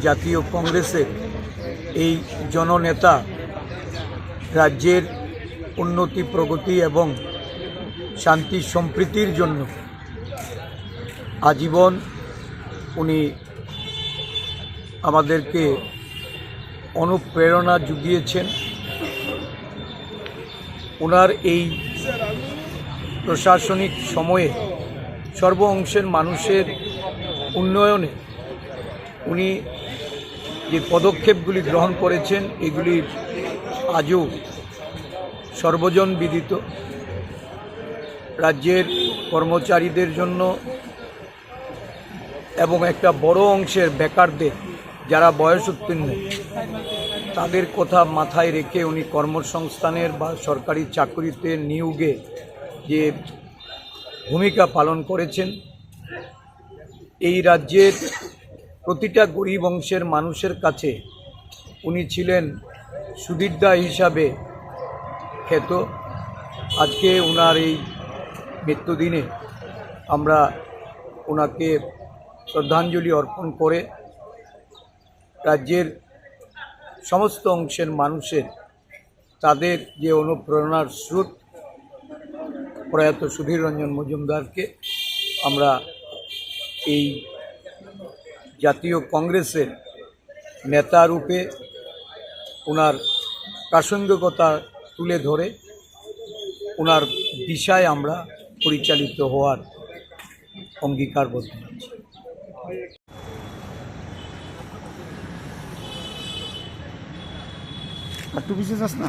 জাতীয় কংগ্রেসের এই জননেতা রাজ্যের উন্নতি প্রগতি এবং শান্তি সম্প্রীতির জন্য আজীবন উনি আমাদেরকে অনুপ্রেরণা জুগিয়েছেন। ওনার এই প্রশাসনিক সময়ে সর্ব অংশের মানুষের উন্নয়নে উনি যে পদক্ষেপগুলি গ্রহণ করেছেন এগুলি আজও সর্বজন বিদিত। রাজ্যের কর্মচারীদের জন্য এবং একটা বড় অংশের বেকারদের যারা বয়স উত্তীর্ণ তাদের কথা মাথায় রেখে উনি কর্মসংস্থানের বা সরকারি চাকরিতে নিয়োগে যে ভূমিকা পালন করেছেন, এই রাজ্যের প্রতিটা গরিব অংশের মানুষের কাছে উনি ছিলেন সুবিধা হিসাবে খ্যাত। আজকে ওনার এই মৃত্যুদিনে আমরা ওনাকে শ্রদ্ধাঞ্জলি অর্পণ করে রাজ্যের সমস্ত অংশের মানুষের তাদের যে অনুপ্রেরণার স্রোত প্রয়াত সুধীর রঞ্জন মজুমদারকে আমরা এই জাতীয় কংগ্রেসের নেতা রূপে ওনার প্রাসঙ্গিকতা তুলে ধরে ওনার দিশায় আমরা পরিচালিত হওয়ার অঙ্গীকারবদ্ধ হচ্ছি। আর টু বিশেষ না।